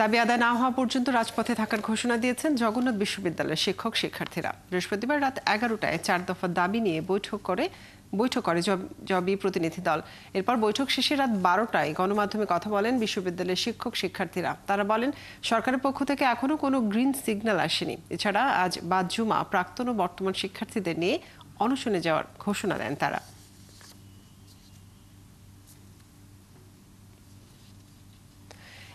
দাবি আদায় না হওয়া পর্যন্ত রাজপথে থাকার ঘোষণা দিয়েছেন জগন্নাথ বিশ্ববিদ্যালয়ের শিক্ষক শিক্ষার্থীরা। বৃহস্পতিবার রাত 11টায় 4 দফা দাবি নিয়ে বৈঠক করে জবি প্রতিনিধি দল। এরপর বৈঠক শেষে রাত 12টায় গণমাধ্যমে কথা বলেন বিশ্ববিদ্যালয়ের শিক্ষক শিক্ষার্থীরা। তারা বলেন, সরকারের পক্ষ থেকে এখনো কোনো গ্রিন সিগন্যাল আসেনি। এছাড়া আজ বাদ জুমা প্রাক্তন ও বর্তমান শিক্ষার্থীদের নিয়ে অনশনে যাওয়ার ঘোষণা দেন তারা।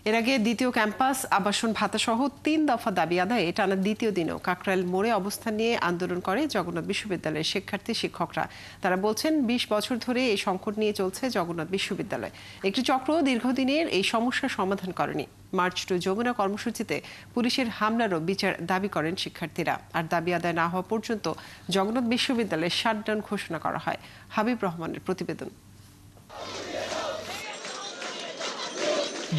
এর আগে দ্বিতীয় ক্যাম্পাস আবাসন ভাতাসহ 3 দফা দাবি আদায়ে টানা দ্বিতীয় দিনেও কাকরাইল মোড়ে অবস্থান নিয়ে আন্দোলন করে জগন্নাথ বিশ্ববিদ্যালয়ের শিক্ষার্থী শিক্ষকরা। তারা বলছেন, 20 বছর ধরে এই সংকট নিয়ে চলছে জগন্নাথ বিশ্ববিদ্যালয়। একটি চক্র দীর্ঘদিনের এই সমস্যার সমাধান করেনি। মার্চ টু যমুনা কর্মসূচিতে পুলিশের হামলারও বিচার দাবি করেন শিক্ষার্থীরা। আর দাবি আদায় না হওয়া পর্যন্ত জগন্নাথ বিশ্ববিদ্যালয়ে শাটডাউন ঘোষণা করা হয়। হাবিব রহমানের প্রতিবেদন।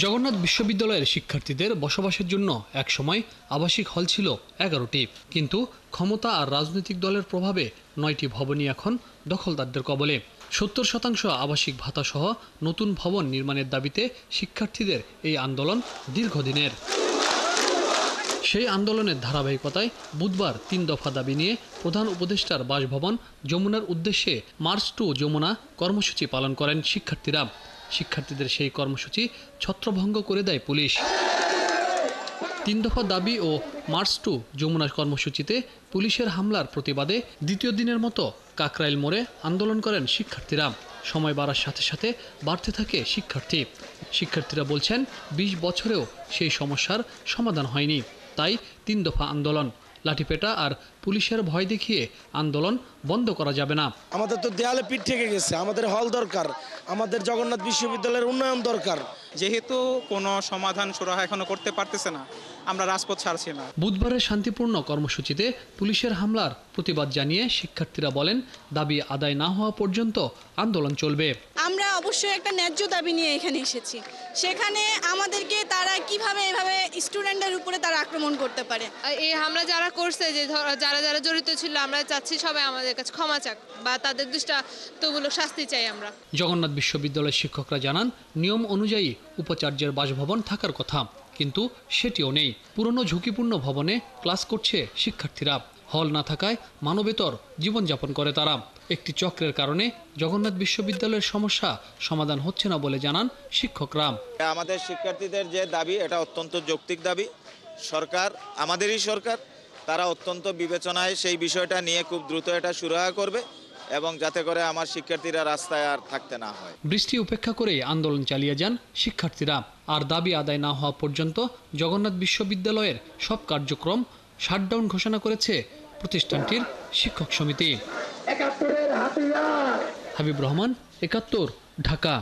জগন্নাথ বিশ্ববিদ্যালয়ের শিক্ষার্থীদের বসবাসের জন্য একসময় আবাসিক হল ছিল 11টি, কিন্তু ক্ষমতা আর রাজনৈতিক দলের প্রভাবে 9টি ভবনই এখন দখলদারদের কবলে। 70% আবাসিক ভাতা সহ নতুন ভবন নির্মাণের দাবিতে শিক্ষার্থীদের এই আন্দোলন দীর্ঘদিনের। সেই আন্দোলনের ধারাবাহিকতায় বুধবার 3 দফা দাবি নিয়ে প্রধান উপদেষ্টার বাসভবন যমুনার উদ্দেশ্যে মার্চ টু যমুনা কর্মসূচি পালন করেন শিক্ষার্থীরা। শিক্ষার্থীদের সেই কর্মসূচি ছত্রভঙ্গ করে দেয় পুলিশ। 3 দফা দাবি ও মার্চ টু যমুনা কর্মসূচিতে পুলিশের হামলার প্রতিবাদে দ্বিতীয় দিনের মতো কাকরাইল মোড়ে আন্দোলন করেন শিক্ষার্থীরা। সময় বাড়ার সাথে সাথে বাড়তে থাকে শিক্ষার্থীরা বলছেন, 20 বছরেও সেই সমস্যার সমাধান হয়নি। তাই 3 দফা আন্দোলন। লাঠিপেটা আর পুলিশের ভয় দেখিয়ে আন্দোলন বন্ধ করা যাবে না। আমাদের তো দেয়ালে পিঠ থেকে গেছে, আমাদের হল দরকার, আমাদের জগন্নাথ বিশ্ববিদ্যালয়ের উন্নয়ন দরকার। যেহেতু কোনো সমাধান সুরাহা এখনো করতে পারতেছে না, আমরা রাজপথ ছাড়ছি না। বুধবারের শান্তিপূর্ণ কর্মসূচিতে পুলিশের হামলার প্রতিবাদ জানিয়ে শিক্ষার্থীরা বলেন, দাবি আদায় না হওয়া পর্যন্ত আন্দোলন চলবে। আমরা অবশ্যই একটা ন্যায্য দাবি নিয়ে এখানে এসেছি। সেখানে আমাদেরকে তারা কিভাবে এভাবে স্টুডেন্টদের উপরে তারা আক্রমণ করতে পারে। এই হামলা যারা করছে, যে যারা জড়িত ছিল, আমরা চাচ্ছি সবাই আমাদের কাছে ক্ষমা চাক বা তাদের দৃষ্টান্তমূলক শাস্তি চাই আমরা। জগন্নাথ বিশ্ববিদ্যালয়ের শিক্ষকরা জানান, নিয়ম অনুযায়ী উপাচার্যের বাসভবন থাকার কথা, কিন্তু সেটিও নেই। পুরনো ঝুঁকিপূর্ণ ভবনে ক্লাস করছে শিক্ষার্থীরা। হল না থাকায় মানবেতর জীবনযাপন করে তারা। একটি চক্রের কারণে জগন্নাথ বিশ্ববিদ্যালয়ের সমস্যা সমাধান হচ্ছে না বলে জানান শিক্ষকরা। আমাদের শিক্ষার্থীদের যে দাবি, এটা অত্যন্ত যৌক্তিক দাবি। সরকার, আমাদেরই সরকার, তারা অত্যন্ত বিবেচনায় সেই বিষয়টা নিয়ে খুব দ্রুত এটা সুরাহা করবে এবং যাতে করে আমার শিক্ষার্থীরা রাস্তায় আর থাকতে না হয়। বৃষ্টি উপেক্ষা করে আন্দোলন চালিয়ে যান শিক্ষার্থীরা। আর দাবি আদায় না হওয়া পর্যন্ত জগন্নাথ বিশ্ববিদ্যালয়ের সব কার্যক্রম শাটডাউন ঘোষণা করেছে প্রতিষ্ঠানটির শিক্ষক সমিতি। হাবিব রহমান, 71, ঢাকা।